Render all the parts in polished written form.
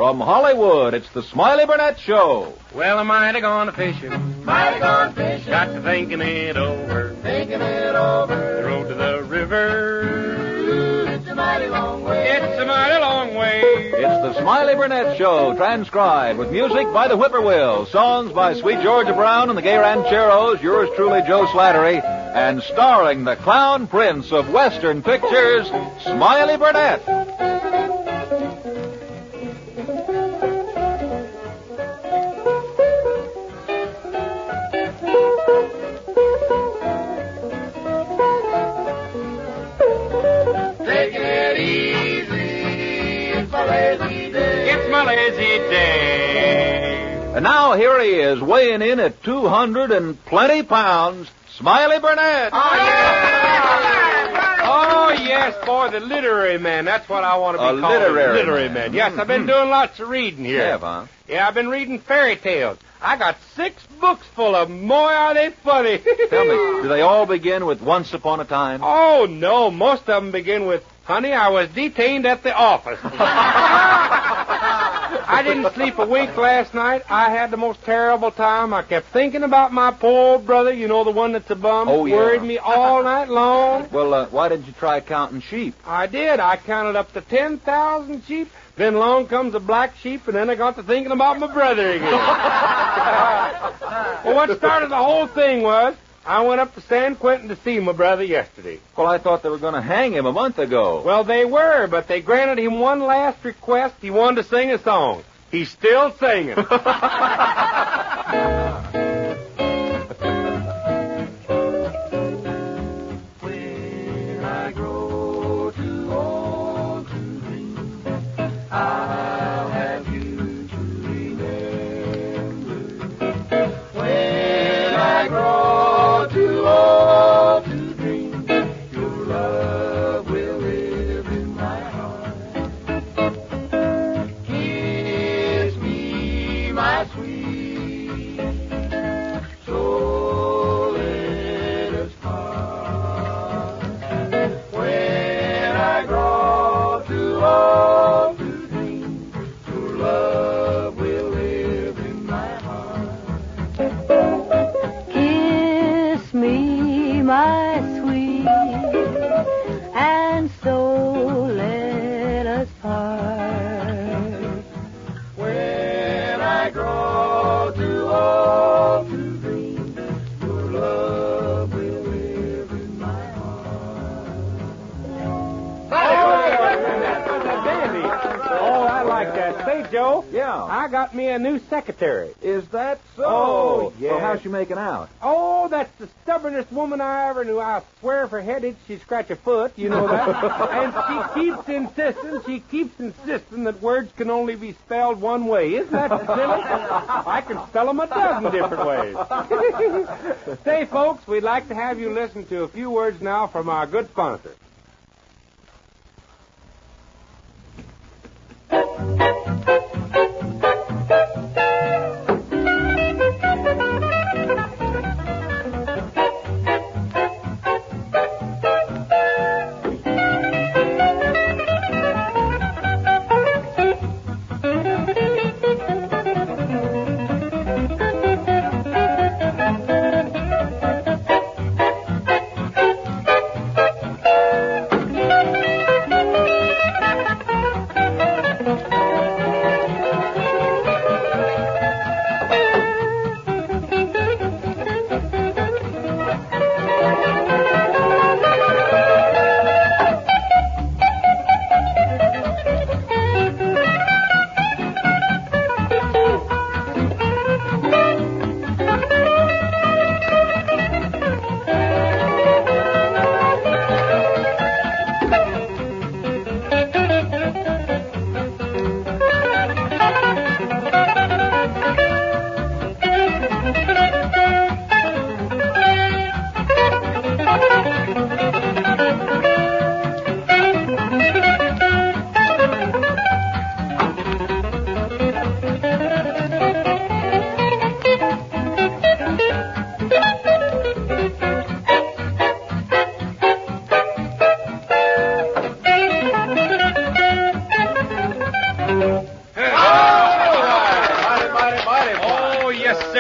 From Hollywood, it's the Smiley Burnette Show. Well, I might have gone fishing. Might have gone fishing. Got to thinking it over. Thinking it over. The road to the river. Ooh, it's a mighty long way. It's a mighty long way. It's the Smiley Burnette Show, transcribed with music by the Whippoorwills, songs by Sweet Georgia Brown and the Gay Rancheros, yours truly, Joe Slattery, and starring the clown prince of Western pictures, Smiley Burnette. Taking it easy. It's my lazy day. It's my lazy day. And now here he is, weighing in at 220 pounds, Smiley Burnette. Oh, yes, boy, the literary man. That's what I want to be A called. literary man. man. Yes, I've been doing lots of reading here. Yeah, huh? Yeah, I've been reading fairy tales. I got 6 books full of them. Boy, are they funny. Tell me, do they all begin with Once Upon a Time? Oh, no. Most of them begin with, honey, I was detained at the office. I didn't sleep a wink last night. I had the most terrible time. I kept thinking about my poor old brother, you know, the one that's a bum. Oh, yeah. Worried me all night long. Well, why didn't you try counting sheep? I did. I counted up to 10,000 sheep. Then along comes a black sheep, and then I got to thinking about my brother again. Well, what started the whole thing was I went up to San Quentin to see my brother yesterday. Well, I thought they were going to hang him a month ago. Well, they were, but they granted him one last request. He wanted to sing a song. He's still singing. When I grow too old to dream, I'll have you to remember. When I grow too old to dream, your love will live in my heart. Kiss me, my sweet, so let us part. When I grow too old to dream, your love will live in my heart. Kiss me, my sweet, and so let us part. When I grow too old to dream, your love will live in my Oh, I like that. Say, Joe. Yeah. I got me a new secretary. Is that so? Oh, yeah. Well, how's she making out? Oh, that's the stubbornest woman I ever knew. I swear if her head itched, she'd scratch a foot, you know that. And she keeps insisting that words can only be spelled one way. Isn't that silly? I can spell them a dozen different ways. Say, folks, we'd like to have you listen to a few words now from our good sponsor.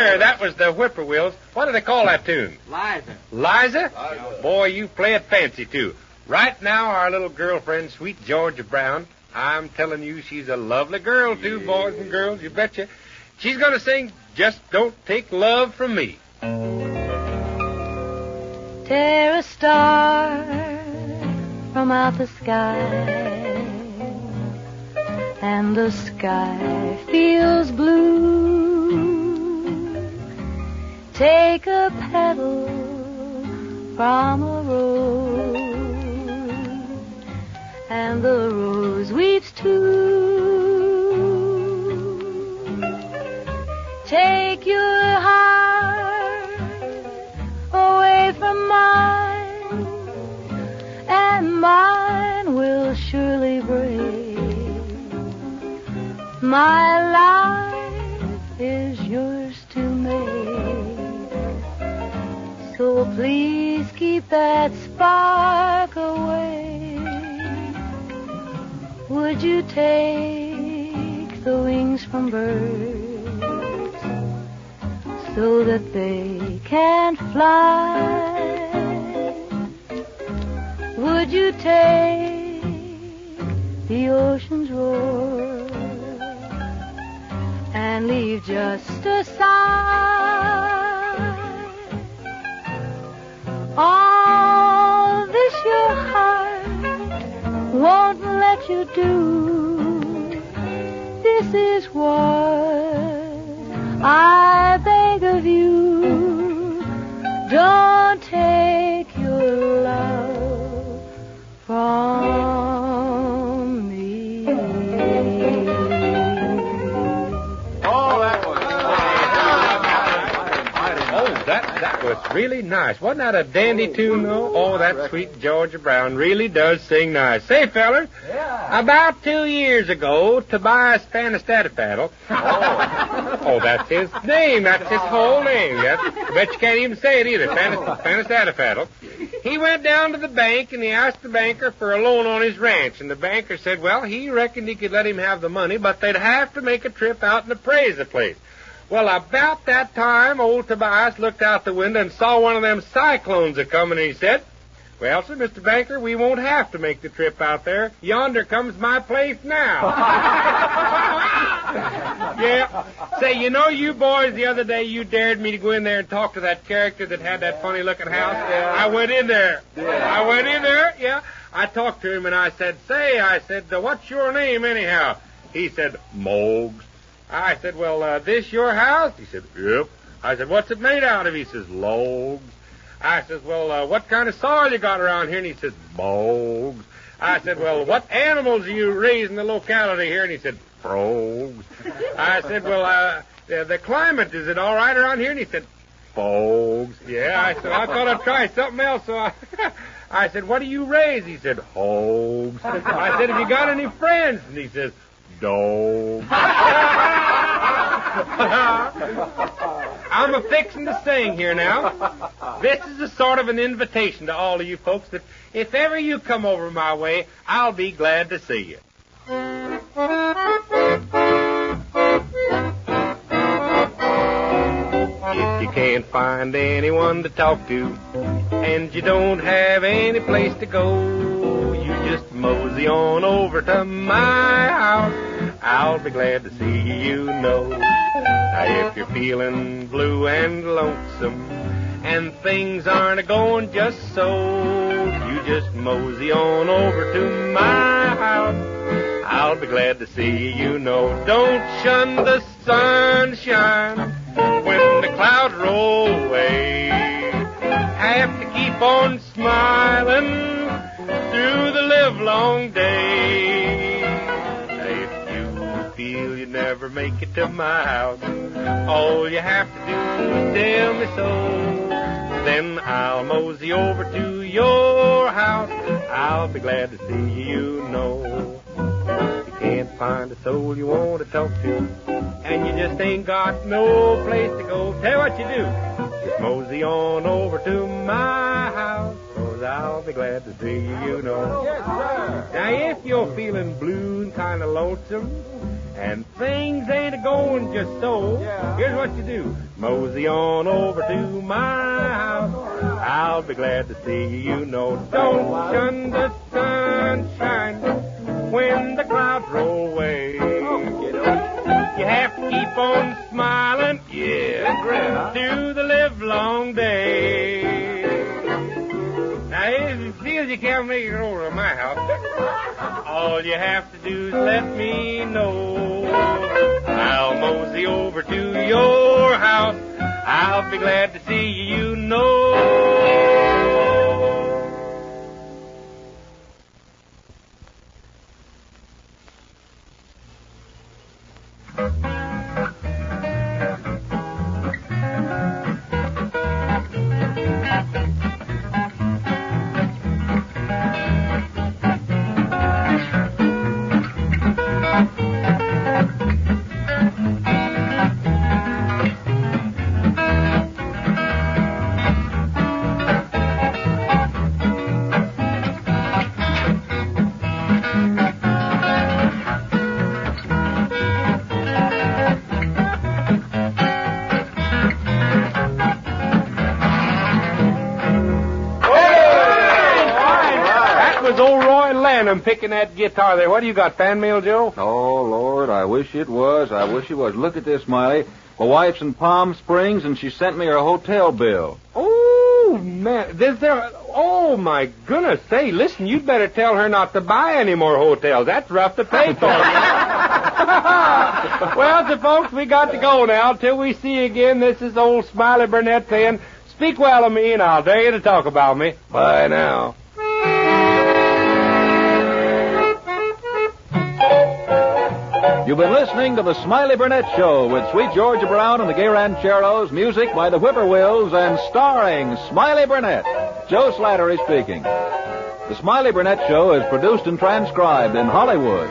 sir. That was the Whippoorwills. What do they call that tune? Liza. Liza? Boy, you play it fancy, too. Right now, our little girlfriend, sweet Georgia Brown, I'm telling you, she's a lovely girl, too, boys and girls, you betcha. She's going to sing Just Don't Take Love From Me. Tear a star from out the sky, and the sky feels blue. Take a petal from a rose, and the rose weeps too. Take your heart away from mine, and mine will surely break. My life is yours to make, so please keep that spark away. Would you take the wings from birds so that they can't fly? Would you take the ocean's roar and leave just a sigh? All this your heart won't let you do. This is what I beg of you. Don't take your love from me. Oh, that was That was really nice. Wasn't that a dandy tune, though? Oh, that sweet Georgia Brown really does sing nice. Say, fellers, about 2 years ago, Tobias Panastatipaddle. Oh, that's his name. That's his whole name. I bet you can't even say it either. Panastatipaddle. He went down to the bank, and he asked the banker for a loan on his ranch. And the banker said, well, he reckoned he could let him have the money, but they'd have to make a trip out and appraise the place. Well, about that time, old Tobias looked out the window and saw one of them cyclones a-coming, and he said, well, sir, Mr. Banker, we won't have to make the trip out there. Yonder comes my place now. Yeah. Say, you know, you boys, the other day, you dared me to go in there and talk to that character that had that funny-looking house. Yeah. I went in there. Yeah. I talked to him, and I said, what's your name, anyhow? He said, Mogs. I said, well, this your house? He said, yep. I said, what's it made out of? He says, logs. I said, well, what kind of soil you got around here? And he said, bogs. I said, well, what animals do you raise in the locality here? And he said, frogs. I said, well, the climate, is it all right around here? And he said, fogs. Yeah, I said, I thought I'd try something else, so I said, what do you raise? He said, hogs. I said, have you got any friends? And he says, dog. I'm a-fixing to sing here now. This is a sort of an invitation to all of you folks that if ever you come over my way, I'll be glad to see you. If you can't find anyone to talk to and you don't have any place to go, you just mosey on over to my house. I'll be glad to see you know. Now, if you're feeling blue and lonesome and things aren't going just so, you just mosey on over to my house. I'll be glad to see you know. Don't shun the sunshine when the clouds roll away. Have to keep on smiling through the livelong day. If you feel you never make it to my house, all you have to do is tell me so. Then I'll mosey over to your house. I'll be glad to see you know. If you can't find a soul you want to talk to, and you just ain't got no place to go, tell you what you do. Just mosey on over to my house, 'cause I'll be glad to see you know. Yes, sir. Now, if you're feeling blue and kind of lonesome, and things ain't a-going just so, here's what you do. Mosey on over to my house. I'll be glad to see you, know. Don't shun the sunshine when the clouds roll away. You have to keep on smiling, through the livelong day. Now, if you feel you can't make it over to my house, all you have to do is let me know. I'll mosey over to your house. I'll be glad to see you, know. I'm picking that guitar there. What do you got, fan mail, Joe? Oh, Lord, I wish it was. I wish it was. Look at this, Smiley. My wife's in Palm Springs, and she sent me her hotel bill. Oh, man. Oh, my goodness. Say, listen, you'd better tell her not to buy any more hotels. That's rough to pay for. Well, so, folks, we got to go now. Till we see you again, this is old Smiley Burnette saying, speak well of me, and I'll dare you to talk about me. Bye now. You've been listening to the Smiley Burnette Show with Sweet Georgia Brown and the Gay Rancheros, music by the Whippoorwills, and starring Smiley Burnette. Joe Slattery speaking. The Smiley Burnette Show is produced and transcribed in Hollywood.